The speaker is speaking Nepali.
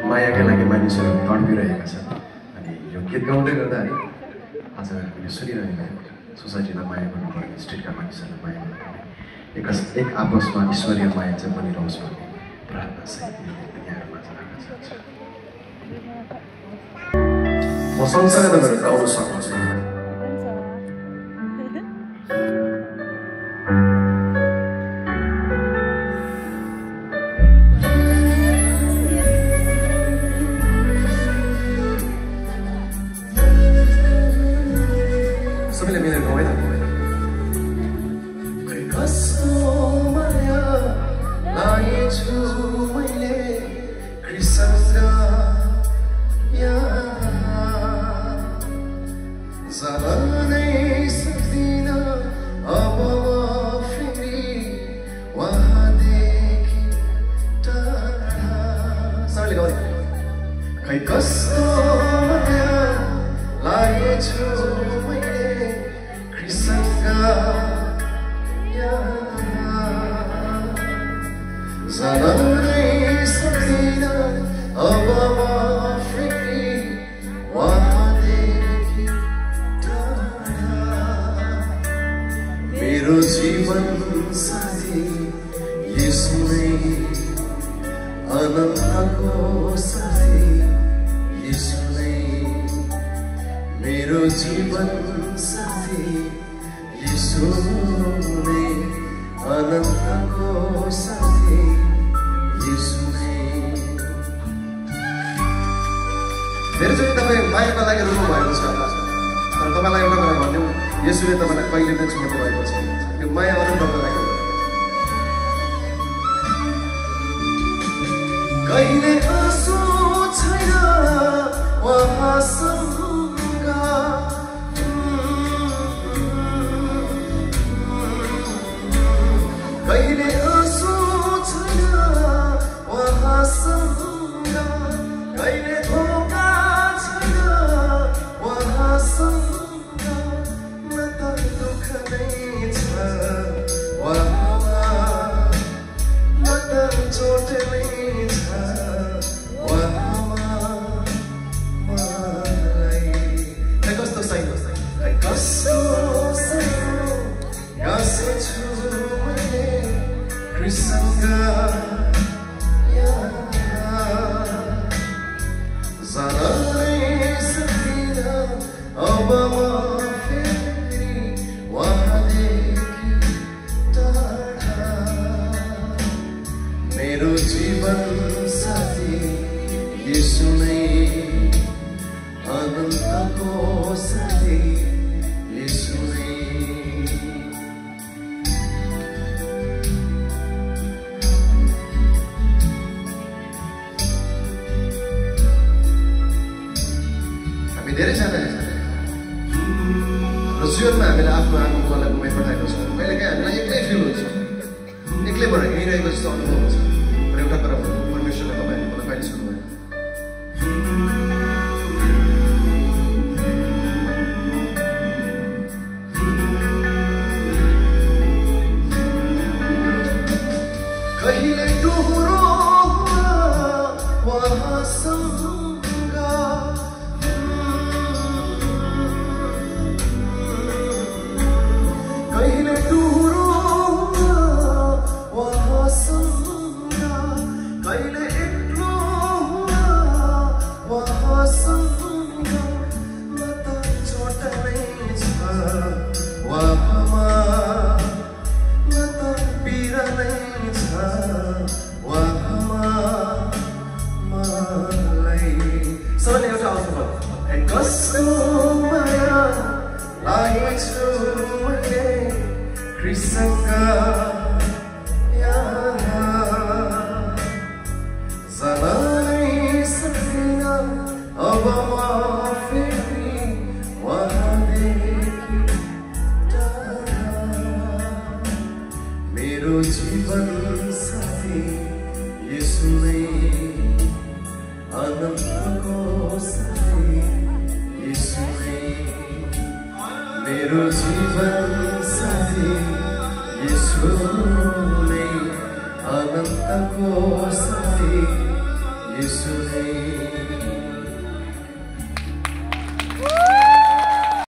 मायाका लागि मानिसहरू तडपिरहेका छन् अनि यो गीत गाउँदै गर्दा है आज हामीले सुनिरहेका सोसाइटीलाई माया गर्नुपर्ने स्ट्रिटका मानिसहरूलाई माया गर्नुपर्ने एक आपसमा ईश्वरीय माया चाहिँ बनिरहोस् भन्ने प्रार्थना सहित यहाँहरूमा राख्न चाहन्छु। म सँगसँगै तपाईँहरू गाउन सक्छु। सबैले मिलेर गाउँ है त। खै कस्तो माया लागेछु मैले कृष्णसँग जानै सक्दिन अब फेरि वहाँदेखि टाढा। सबैले गाउँ। खै कस्तो माया लागेछु जानै सक्दिन अब फेरि वहाँदेखि टाढा। मेरो जीवन साथी यसो नै अनन्तको साथी यसो नै मेरो जीवन साथी यसो नै अनन्तको साथी यसो नै। धेरैचोटि तपाईँ मायाको लागि रुनु भएको छ तर तपाईँलाई एउटा कुरा भनिदिउँ, यसोले तपाईँलाई कहिले नै छोड्नु भएको छ। यो माया अनुभवको लागि कहिले आँसु छैन उहाँसँग, कहिले आँसु छैन उहाँसँग, कहिले धोका छैन उहाँसँग, न त दुःख नै छ उहाँमा, न त चोट नै छ उहाँमा। मलाई खै कस्तो सही, खै कस्तो सही गाँसेछु कृष्णसँग जानै सक्दिन अब फेरि वहाँदेखि टाढा। मेरो जीवन साथी यसो नै अनन्तको साथी यसो नै। धेरैजना र जीवनमा हामीले आफ्नो आमा बुवालाई गुमाइपठाएको छौँ। कहिलेकाहीँ हामीलाई एक्लै फिल हुन्छ, एक्लैबाट हिँडिरहेको जस्तो अनुभव हुन्छ। र एउटा कुरा परमेश्वरले तपाईँहरूले मलाई कहिले सुन्नुभयो? कहिले डोहोरो उहाँसँग, कहिले डुरो उहाँसँग, कहिले एक्लो उहाँसँग, न त चोट नै छ उहाँमा, न त पीडा नै छ उहाँमा। मलाई सबैले एउटा आउँछ कस्तो माया लागेछु मैले कृष्णसँग, जानै सक्दिन अब फेरि वहाँदेखि टाढा। मेरो जीवन साथी यसो नै अनन्तको साथी यसो नै। मेरो जीवन साथी यसो नै अनन्तको साथी यसुले